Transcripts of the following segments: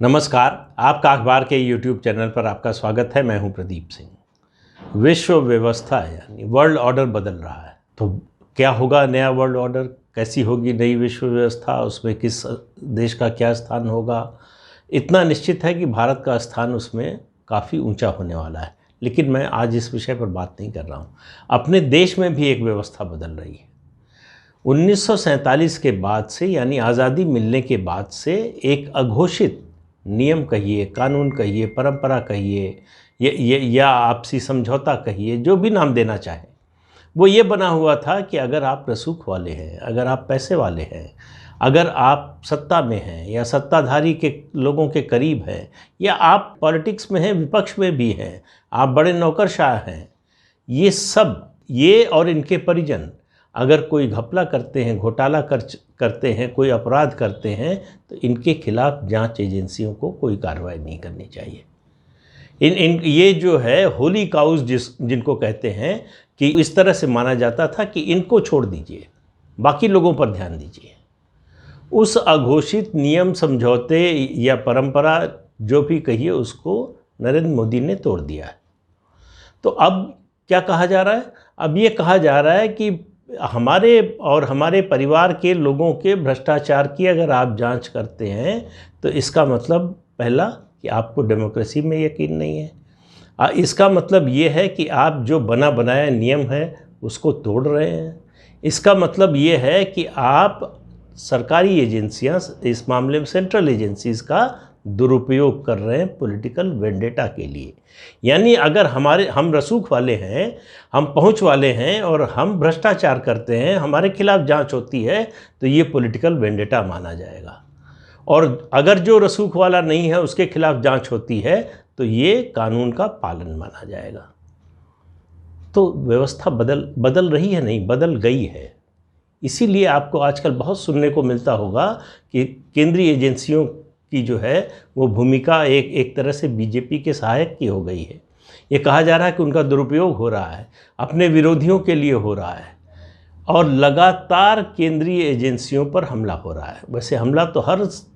नमस्कार, आपका अखबार के YouTube चैनल पर आपका स्वागत है। मैं हूं प्रदीप सिंह। विश्व व्यवस्था यानी वर्ल्ड ऑर्डर बदल रहा है, तो क्या होगा नया वर्ल्ड ऑर्डर, कैसी होगी नई विश्व व्यवस्था, उसमें किस देश का क्या स्थान होगा। इतना निश्चित है कि भारत का स्थान उसमें काफ़ी ऊंचा होने वाला है। लेकिन मैं आज इस विषय पर बात नहीं कर रहा हूँ। अपने देश में भी एक व्यवस्था बदल रही है। 1947 के बाद से यानी आज़ादी मिलने के बाद से एक अघोषित नियम कहिए, कानून कहिए, परंपरा कहिए, या आपसी समझौता कहिए, जो भी नाम देना चाहे, वो ये बना हुआ था कि अगर आप रसूख वाले हैं, अगर आप पैसे वाले हैं, अगर आप सत्ता में हैं या सत्ताधारी के लोगों के करीब हैं, या आप पॉलिटिक्स में हैं, विपक्ष में भी हैं, आप बड़े नौकरशाह हैं, ये और इनके परिजन अगर कोई घपला करते हैं, घोटाला करते हैं, कोई अपराध करते हैं, तो इनके खिलाफ जांच एजेंसियों को कोई कार्रवाई नहीं करनी चाहिए। ये जो है होली काउज जिनको कहते हैं, कि इस तरह से माना जाता था कि इनको छोड़ दीजिए, बाकी लोगों पर ध्यान दीजिए। उस अघोषित नियम, समझौते या परंपरा जो भी कहिए, उसको नरेंद्र मोदी ने तोड़ दिया है। तो अब क्या कहा जा रहा है? अब ये कहा जा रहा है कि हमारे परिवार के लोगों के भ्रष्टाचार की अगर आप जांच करते हैं, तो इसका मतलब पहला कि आपको डेमोक्रेसी में यकीन नहीं है। इसका मतलब ये है कि आप जो बना बनाया नियम है उसको तोड़ रहे हैं। इसका मतलब ये है कि आप सरकारी एजेंसियां, इस मामले में सेंट्रल एजेंसीज़ का दुरुपयोग कर रहे हैं पॉलिटिकल वेंडेटा के लिए। यानी अगर हम रसूख वाले हैं, हम पहुंच वाले हैं और हम भ्रष्टाचार करते हैं, हमारे खिलाफ जांच होती है, तो ये पॉलिटिकल वेंडेटा माना जाएगा। और अगर जो रसूख वाला नहीं है उसके खिलाफ जांच होती है, तो ये कानून का पालन माना जाएगा। तो व्यवस्था बदल रही है, नहीं बदल गई है। इसीलिए आपको आजकल बहुत सुनने को मिलता होगा कि केंद्रीय एजेंसियों की जो है वो भूमिका एक तरह से बीजेपी के सहायक की हो गई है। ये कहा जा रहा है कि उनका दुरुपयोग हो रहा है, अपने विरोधियों के लिए हो रहा है, और लगातार केंद्रीय एजेंसियों पर हमला हो रहा है। वैसे हमला तो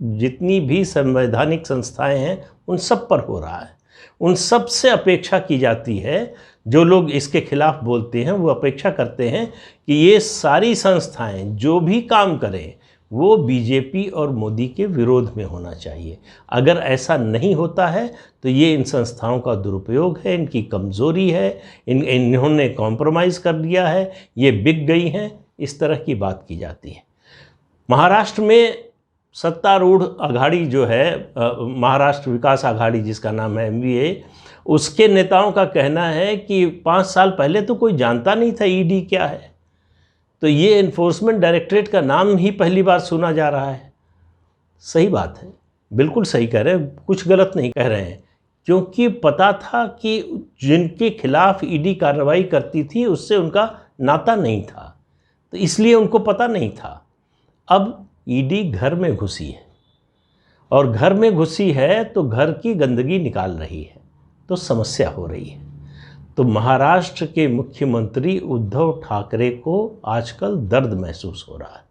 जितनी भी संवैधानिक संस्थाएं हैं उन सब पर हो रहा है। उन सब से अपेक्षा की जाती है, जो लोग इसके खिलाफ बोलते हैं वो अपेक्षा करते हैं कि ये सारी संस्थाएं जो भी काम करें वो बीजेपी और मोदी के विरोध में होना चाहिए। अगर ऐसा नहीं होता है तो ये इन संस्थाओं का दुरुपयोग है, इनकी कमज़ोरी है, इन्होंने कॉम्प्रोमाइज़ कर लिया है, ये बिक गई हैं, इस तरह की बात की जाती है। महाराष्ट्र में सत्तारूढ़ अघाड़ी जो है, महाराष्ट्र विकास अघाड़ी जिसका नाम है MVA, उसके नेताओं का कहना है कि 5 साल पहले तो कोई जानता नहीं था ईडी क्या है, तो ये एनफोर्समेंट डायरेक्टरेट का नाम ही पहली बार सुना जा रहा है। सही बात है, बिल्कुल सही कह रहे हैं, कुछ गलत नहीं कह रहे हैं, क्योंकि पता था कि जिनके खिलाफ ईडी कार्रवाई करती थी उससे उनका नाता नहीं था, तो इसलिए उनको पता नहीं था। अब ईडी घर में घुसी है, और घर में घुसी है तो घर की गंदगी निकाल रही है, तो समस्या हो रही है। तो महाराष्ट्र के मुख्यमंत्री उद्धव ठाकरे को आजकल दर्द महसूस हो रहा है,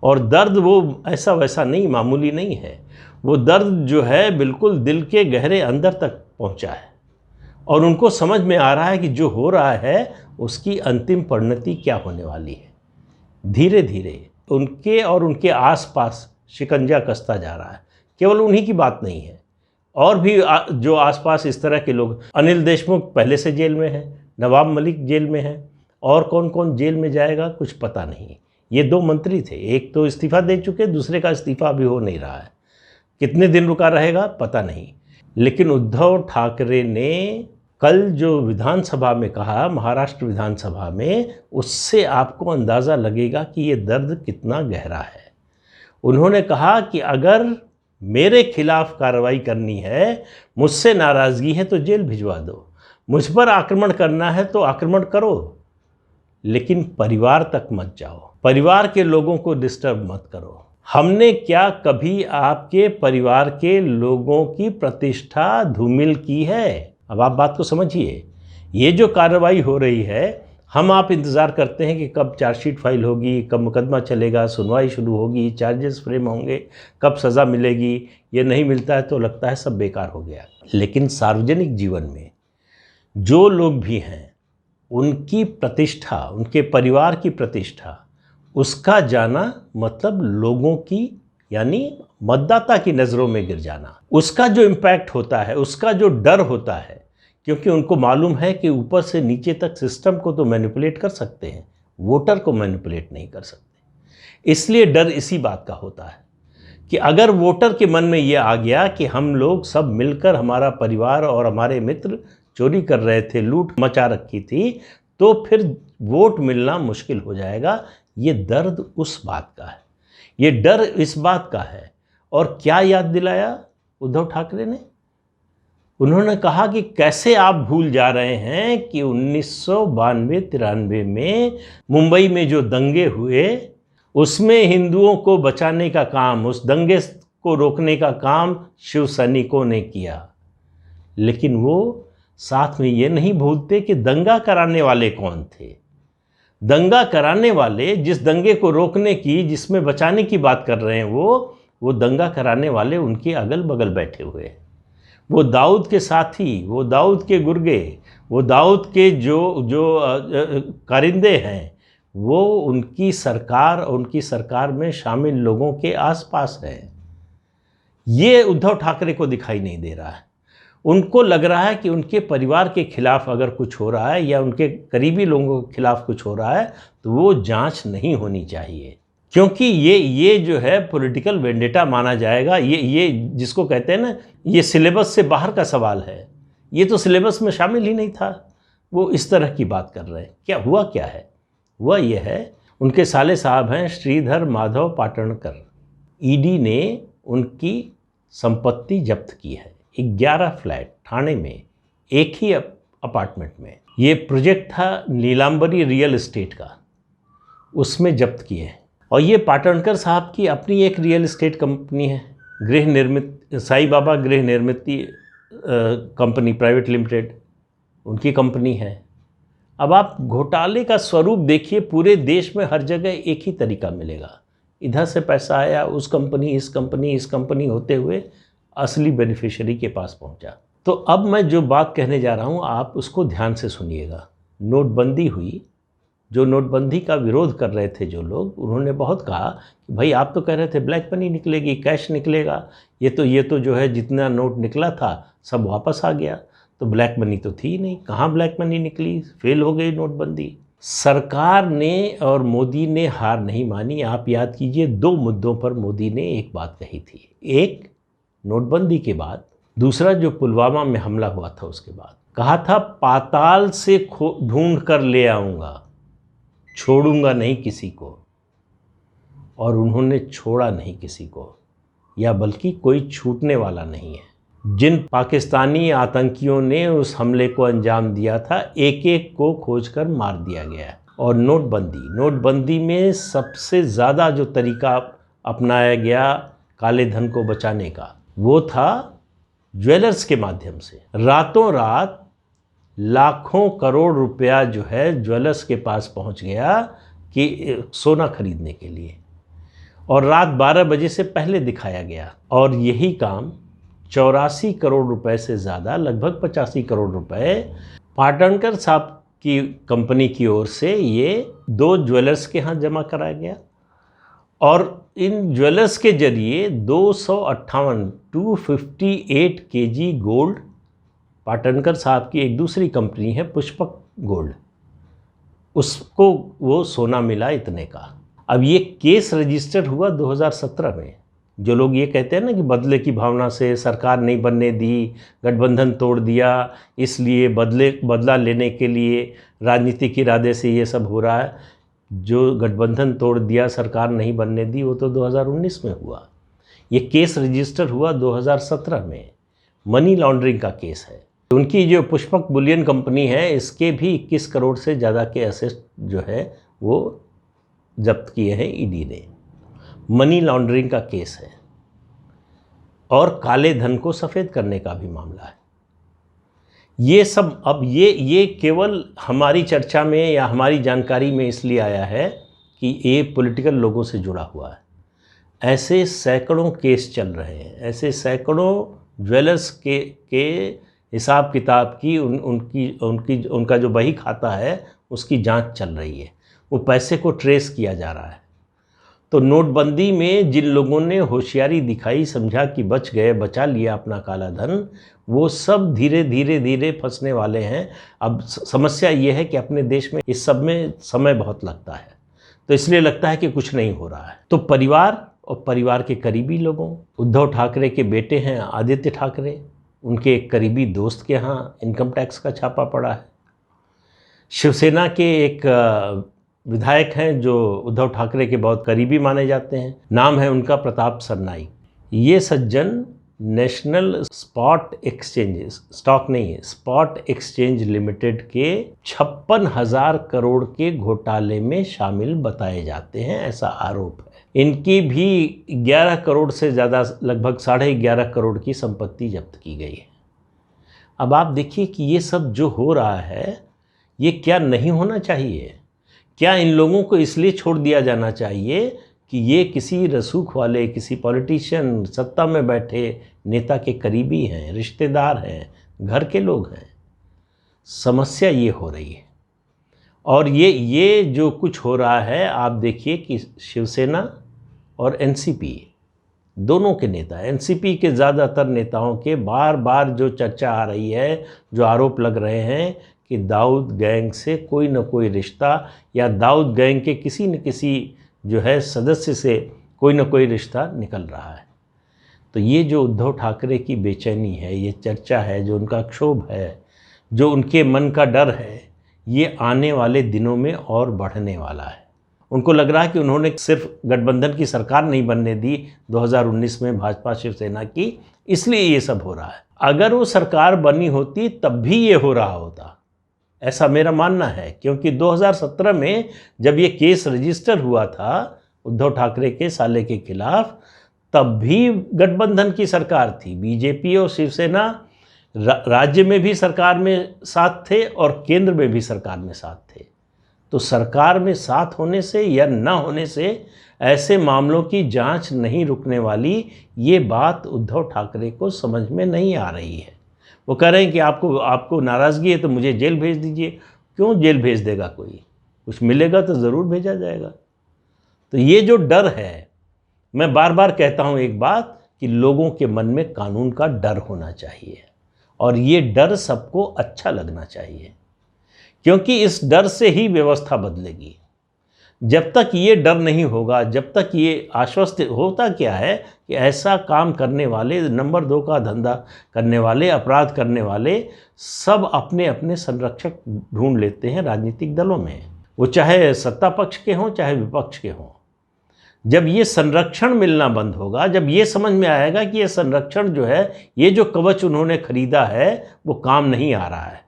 और दर्द वो ऐसा वैसा नहीं, मामूली नहीं है। वो दर्द जो है बिल्कुल दिल के गहरे अंदर तक पहुंचा है, और उनको समझ में आ रहा है कि जो हो रहा है उसकी अंतिम परिणति क्या होने वाली है। धीरे धीरे उनके और उनके आसपास शिकंजा कसता जा रहा है। केवल उन्हीं की बात नहीं है, और भी जो आसपास इस तरह के लोग, अनिल देशमुख पहले से जेल में है, नवाब मलिक जेल में है, और कौन कौन जेल में जाएगा कुछ पता नहीं। ये 2 मंत्री थे, एक तो इस्तीफा दे चुके, दूसरे का इस्तीफा अभी हो नहीं रहा है, कितने दिन रुका रहेगा पता नहीं। लेकिन उद्धव ठाकरे ने कल जो विधानसभा में कहा, महाराष्ट्र विधानसभा में, उससे आपको अंदाज़ा लगेगा कि ये दर्द कितना गहरा है। उन्होंने कहा कि अगर मेरे खिलाफ कार्रवाई करनी है, मुझसे नाराज़गी है तो जेल भिजवा दो, मुझ पर आक्रमण करना है तो आक्रमण करो, लेकिन परिवार तक मत जाओ, परिवार के लोगों को डिस्टर्ब मत करो। हमने क्या कभी आपके परिवार के लोगों की प्रतिष्ठा धूमिल की है? अब आप बात को समझिए। ये जो कार्रवाई हो रही है, हम आप इंतज़ार करते हैं कि कब चार्जशीट फाइल होगी, कब मुकदमा चलेगा, सुनवाई शुरू होगी, चार्जेस फ्रेम होंगे, कब सज़ा मिलेगी। ये नहीं मिलता है तो लगता है सब बेकार हो गया। लेकिन सार्वजनिक जीवन में जो लोग भी हैं, उनकी प्रतिष्ठा, उनके परिवार की प्रतिष्ठा, उसका जाना मतलब लोगों की, यानी मतदाता की नज़रों में गिर जाना। उसका जो इम्पैक्ट होता है, उसका जो डर होता है, क्योंकि उनको मालूम है कि ऊपर से नीचे तक सिस्टम को तो मैनिपुलेट कर सकते हैं, वोटर को मैनिपुलेट नहीं कर सकते। इसलिए डर इसी बात का होता है कि अगर वोटर के मन में ये आ गया कि हम लोग सब मिलकर, हमारा परिवार और हमारे मित्र चोरी कर रहे थे, लूट मचा रखी थी, तो फिर वोट मिलना मुश्किल हो जाएगा। ये दर्द उस बात का है, ये डर इस बात का है। और क्या याद दिलाया उद्धव ठाकरे ने? उन्होंने कहा कि कैसे आप भूल जा रहे हैं कि 1992-93 में मुंबई में जो दंगे हुए, उसमें हिंदुओं को बचाने का काम, उस दंगे को रोकने का काम शिव सैनिकों ने किया। लेकिन वो साथ में ये नहीं भूलते कि दंगा कराने वाले कौन थे। दंगा कराने वाले, जिस दंगे को रोकने की, जिसमें बचाने की बात कर रहे हैं, वो दंगा कराने वाले उनके अगल बगल बैठे हुए हैं। वो दाऊद के साथी, वो दाऊद के गुर्गे, वो दाऊद के जो कारिंदे हैं, वो उनकी सरकार और उनकी सरकार में शामिल लोगों के आसपास है। ये उद्धव ठाकरे को दिखाई नहीं दे रहा है। उनको लग रहा है कि उनके परिवार के खिलाफ अगर कुछ हो रहा है या उनके करीबी लोगों के खिलाफ कुछ हो रहा है तो वो जांच नहीं होनी चाहिए, क्योंकि ये जो है पॉलिटिकल वेंडेटा माना जाएगा। ये जिसको कहते हैं ना, ये सिलेबस से बाहर का सवाल है, ये तो सिलेबस में शामिल ही नहीं था। वो इस तरह की बात कर रहे हैं। क्या हुआ? क्या है हुआ? ये है, उनके साले साहब हैं श्रीधर माधव पाटणकर। ईडी ने उनकी संपत्ति जब्त की है, 11 फ्लैट ठाणे में, एक ही अपार्टमेंट में। ये प्रोजेक्ट था नीलांबरी रियल एस्टेट का, उसमें जब्त किए हैं। और ये पाटणकर साहब की अपनी एक रियल एस्टेट कंपनी है, गृह निर्मित, साईं बाबा गृह निर्मित कंपनी प्राइवेट लिमिटेड, उनकी कंपनी है। अब आप घोटाले का स्वरूप देखिए, पूरे देश में हर जगह एक ही तरीका मिलेगा। इधर से पैसा आया, उस कंपनी, इस कंपनी होते हुए असली बेनिफिशियरी के पास पहुंचा। तो अब मैं जो बात कहने जा रहा हूं, आप उसको ध्यान से सुनिएगा। नोटबंदी हुई, जो नोटबंदी का विरोध कर रहे थे जो लोग, उन्होंने बहुत कहा कि भाई आप तो कह रहे थे ब्लैक मनी निकलेगी, कैश निकलेगा, ये तो जो है जितना नोट निकला था सब वापस आ गया, तो ब्लैक मनी तो थी ही नहीं। कहाँ ब्लैक मनी निकली? फेल हो गई नोटबंदी। सरकार ने और मोदी ने हार नहीं मानी। आप याद कीजिए, 2 मुद्दों पर मोदी ने एक बात कही थी। एक नोटबंदी के बाद, दूसरा जो पुलवामा में हमला हुआ था उसके बाद। कहा था पाताल से ढूंढ कर ले आऊँगा, छोड़ूंगा नहीं किसी को। और उन्होंने छोड़ा नहीं किसी को, या बल्कि कोई छूटने वाला नहीं है। जिन पाकिस्तानी आतंकियों ने उस हमले को अंजाम दिया था, एक एक को खोजकर मार दिया गया। और नोटबंदी में सबसे ज़्यादा जो तरीका अपनाया गया काले धन को बचाने का, वो था ज्वेलर्स के माध्यम से। रातों रात लाखों करोड़ रुपया जो है ज्वेलर्स के पास पहुंच गया कि सोना खरीदने के लिए, और रात 12 बजे से पहले दिखाया गया। और यही काम 84 करोड़ रुपए से ज़्यादा, लगभग 85 करोड़ रुपए पाटणकर साहब की कंपनी की ओर से ये 2 ज्वेलर्स के यहाँ जमा कराया गया। और इन ज्वेलर्स के जरिए 258 केजी गोल्ड, पाटणकर साहब की एक दूसरी कंपनी है पुष्पक गोल्ड, उसको वो सोना मिला इतने का। अब ये केस रजिस्टर हुआ 2017 में। जो लोग ये कहते हैं ना कि बदले की भावना से सरकार नहीं बनने दी, गठबंधन तोड़ दिया, इसलिए बदला लेने के लिए राजनीतिक इरादे से ये सब हो रहा है। जो गठबंधन तोड़ दिया, सरकार नहीं बनने दी, वो तो 2019 में हुआ। ये केस रजिस्टर हुआ 2017 में, मनी लॉन्ड्रिंग का केस है। उनकी जो पुष्पक बुलियन कंपनी है, इसके भी 21 करोड़ से ज़्यादा के एसेट जो है वो जब्त किए हैं ईडी ने। मनी लॉन्ड्रिंग का केस है और काले धन को सफ़ेद करने का भी मामला है। ये सब अब ये केवल हमारी चर्चा में या हमारी जानकारी में इसलिए आया है कि ये पॉलिटिकल लोगों से जुड़ा हुआ है। ऐसे सैकड़ों केस चल रहे हैं, ऐसे सैकड़ों ज्वेलर्स के हिसाब किताब की उनका जो बही खाता है उसकी जांच चल रही है, वो पैसे को ट्रेस किया जा रहा है। तो नोटबंदी में जिन लोगों ने होशियारी दिखाई, समझा कि बच गए, बचा लिया अपना काला धन, वो सब धीरे धीरे धीरे फंसने वाले हैं। अब समस्या ये है कि अपने देश में इस सब में समय बहुत लगता है, तो इसलिए लगता है कि कुछ नहीं हो रहा है। तो परिवार और परिवार के करीबी लोगों, उद्धव ठाकरे के बेटे हैं आदित्य ठाकरे, उनके एक करीबी दोस्त के यहाँ इनकम टैक्स का छापा पड़ा है। शिवसेना के एक विधायक हैं जो उद्धव ठाकरे के बहुत करीबी माने जाते हैं, नाम है उनका प्रताप सरनाई। ये सज्जन नेशनल स्पॉट एक्सचेंज लिमिटेड के 56,000 करोड़ के घोटाले में शामिल बताए जाते हैं, ऐसा आरोप है। इनकी भी 11 करोड़ से ज़्यादा, लगभग 11.5 करोड़ की संपत्ति जब्त की गई है। अब आप देखिए कि ये सब जो हो रहा है ये क्या नहीं होना चाहिए? क्या इन लोगों को इसलिए छोड़ दिया जाना चाहिए कि ये किसी रसूख वाले, किसी पॉलिटिशियन, सत्ता में बैठे नेता के करीबी हैं, रिश्तेदार हैं, घर के लोग हैं? समस्या ये हो रही है। और ये जो कुछ हो रहा है, आप देखिए कि शिवसेना और एनसीपी दोनों के नेता, एनसीपी के ज़्यादातर नेताओं के बार बार जो चर्चा आ रही है, जो आरोप लग रहे हैं कि दाऊद गैंग से कोई न कोई रिश्ता, या दाऊद गैंग के किसी न किसी जो है सदस्य से कोई न कोई रिश्ता निकल रहा है। तो ये जो उद्धव ठाकरे की बेचैनी है, ये चर्चा है, जो उनका क्षोभ है, जो उनके मन का डर है, ये आने वाले दिनों में और बढ़ने वाला है। उनको लग रहा है कि उन्होंने सिर्फ गठबंधन की सरकार नहीं बनने दी 2019 में भाजपा शिवसेना की, इसलिए ये सब हो रहा है। अगर वो सरकार बनी होती तब भी ये हो रहा होता, ऐसा मेरा मानना है। क्योंकि 2017 में जब ये केस रजिस्टर हुआ था उद्धव ठाकरे के साले के खिलाफ, तब भी गठबंधन की सरकार थी। बीजेपी और शिवसेना राज्य में भी सरकार में साथ थे और केंद्र में भी सरकार में साथ थे। तो सरकार में साथ होने से या न होने से ऐसे मामलों की जांच नहीं रुकने वाली, ये बात उद्धव ठाकरे को समझ में नहीं आ रही है। वो कह रहे हैं कि आपको नाराज़गी है तो मुझे जेल भेज दीजिए। क्यों जेल भेज देगा कोई? कुछ मिलेगा तो ज़रूर भेजा जाएगा। तो ये जो डर है, मैं बार बार कहता हूँ एक बात, कि लोगों के मन में कानून का डर होना चाहिए, और ये डर सबको अच्छा लगना चाहिए, क्योंकि इस डर से ही व्यवस्था बदलेगी। जब तक ये डर नहीं होगा, जब तक ये आश्वस्त, होता क्या है कि ऐसा काम करने वाले, नंबर 2 का धंधा करने वाले, अपराध करने वाले सब अपने अपने संरक्षक ढूंढ लेते हैं राजनीतिक दलों में, वो चाहे सत्ता पक्ष के हों चाहे विपक्ष के हों। जब ये संरक्षण मिलना बंद होगा, जब ये समझ में आएगा कि ये संरक्षण जो है, ये जो कवच उन्होंने खरीदा है वो काम नहीं आ रहा है,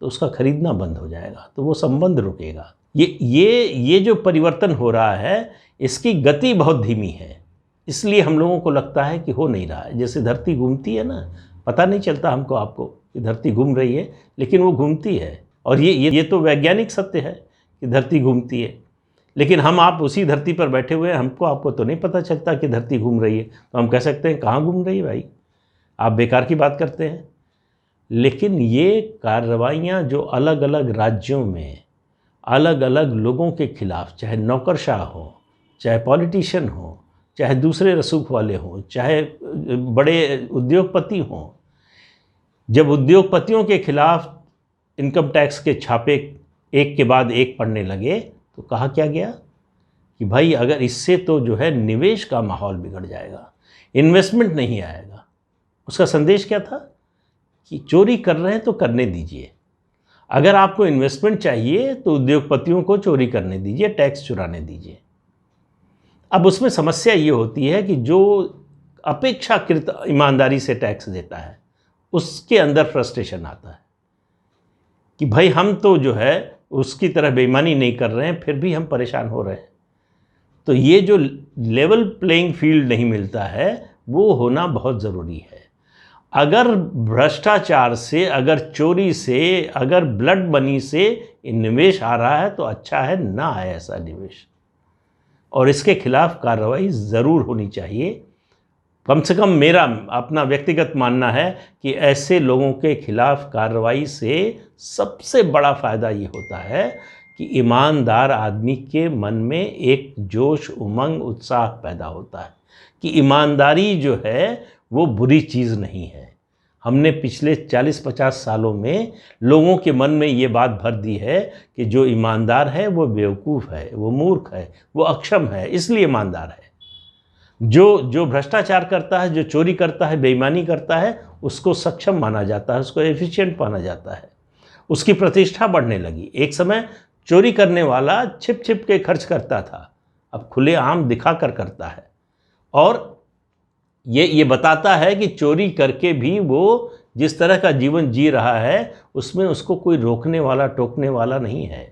तो उसका खरीदना बंद हो जाएगा, तो वो संबंध रुकेगा। ये जो परिवर्तन हो रहा है, इसकी गति बहुत धीमी है, इसलिए हम लोगों को लगता है कि हो नहीं रहा है। जैसे धरती घूमती है ना, पता नहीं चलता हमको आपको कि धरती घूम रही है, लेकिन वो घूमती है। और ये तो वैज्ञानिक सत्य है कि धरती घूमती है, लेकिन हम आप उसी धरती पर बैठे हुए हैं, आपको तो नहीं पता चलता कि धरती घूम रही है। तो हम कह सकते हैं कहाँ घूम रही है भाई, आप बेकार की बात करते हैं। लेकिन ये कार्रवाइयाँ जो अलग अलग राज्यों में अलग अलग लोगों के खिलाफ, चाहे नौकरशाह हो, चाहे पॉलिटिशियन हो, चाहे दूसरे रसूख वाले हों, चाहे बड़े उद्योगपति हों, जब उद्योगपतियों के खिलाफ इनकम टैक्स के छापे एक के बाद एक पड़ने लगे, तो कहा क्या गया कि भाई अगर इससे तो जो है निवेश का माहौल बिगड़ जाएगा, इन्वेस्टमेंट नहीं आएगा। उसका संदेश क्या था कि चोरी कर रहे हैं तो करने दीजिए, अगर आपको इन्वेस्टमेंट चाहिए तो उद्योगपतियों को चोरी करने दीजिए, टैक्स चुराने दीजिए। अब उसमें समस्या ये होती है कि जो अपेक्षाकृत ईमानदारी से टैक्स देता है, उसके अंदर फ्रस्ट्रेशन आता है कि भाई हम तो जो है उसकी तरह बेईमानी नहीं कर रहे हैं, फिर भी हम परेशान हो रहे हैं। तो ये जो लेवल प्लेइंग फील्ड नहीं मिलता है, वो होना बहुत ज़रूरी है। अगर भ्रष्टाचार से, अगर चोरी से, अगर ब्लड मनी से निवेश आ रहा है तो अच्छा है ना आए ऐसा निवेश, और इसके खिलाफ कार्रवाई ज़रूर होनी चाहिए। कम से कम मेरा अपना व्यक्तिगत मानना है कि ऐसे लोगों के खिलाफ कार्रवाई से सबसे बड़ा फ़ायदा ये होता है कि ईमानदार आदमी के मन में एक जोश, उमंग, उत्साह पैदा होता है कि ईमानदारी जो है वो बुरी चीज़ नहीं है। हमने पिछले 40-50 सालों में लोगों के मन में ये बात भर दी है कि जो ईमानदार है वो बेवकूफ़ है, वो मूर्ख है, वो अक्षम है, इसलिए ईमानदार है। जो भ्रष्टाचार करता है, जो चोरी करता है, बेईमानी करता है, उसको सक्षम माना जाता है, उसको एफिशिएंट माना जाता है, उसकी प्रतिष्ठा बढ़ने लगी। एक समय चोरी करने वाला छिप छिप के खर्च करता था, अब खुलेआम दिखा कर करता है, और ये बताता है कि चोरी करके भी वो जिस तरह का जीवन जी रहा है उसमें उसको कोई रोकने वाला, टोकने वाला नहीं है।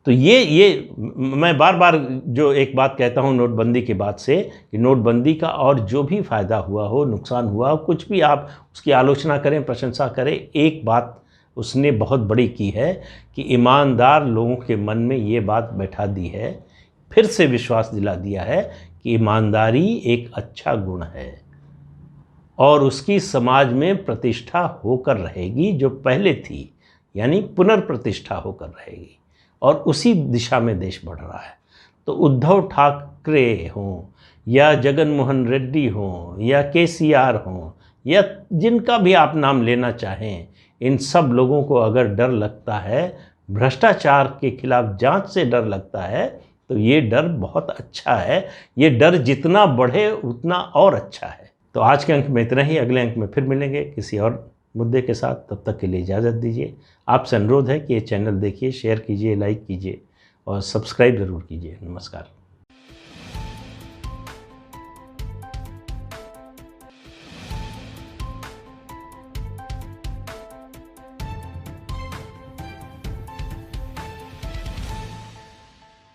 तो ये मैं बार बार जो एक बात कहता हूँ नोटबंदी के बाद से, कि नोटबंदी का और जो भी फ़ायदा हुआ हो, नुकसान हुआ हो, कुछ भी आप उसकी आलोचना करें, प्रशंसा करें, एक बात उसने बहुत बड़ी की है कि ईमानदार लोगों के मन में ये बात बैठा दी है, फिर से विश्वास दिला दिया है कि ईमानदारी एक अच्छा गुण है और उसकी समाज में प्रतिष्ठा होकर रहेगी जो पहले थी, यानी पुनर्प्रतिष्ठा होकर रहेगी, और उसी दिशा में देश बढ़ रहा है। तो उद्धव ठाकरे हों या जगन मोहन रेड्डी हों या KCR हों या जिनका भी आप नाम लेना चाहें, इन सब लोगों को अगर डर लगता है, भ्रष्टाचार के खिलाफ जांच से डर लगता है, तो ये डर बहुत अच्छा है। ये डर जितना बढ़े उतना और अच्छा है। तो आज के अंक में इतना ही, अगले अंक में फिर मिलेंगे किसी और मुद्दे के साथ। तब तक के लिए इजाज़त दीजिए। आपसे अनुरोध है कि ये चैनल देखिए, शेयर कीजिए, लाइक कीजिए और सब्सक्राइब ज़रूर कीजिए। नमस्कार।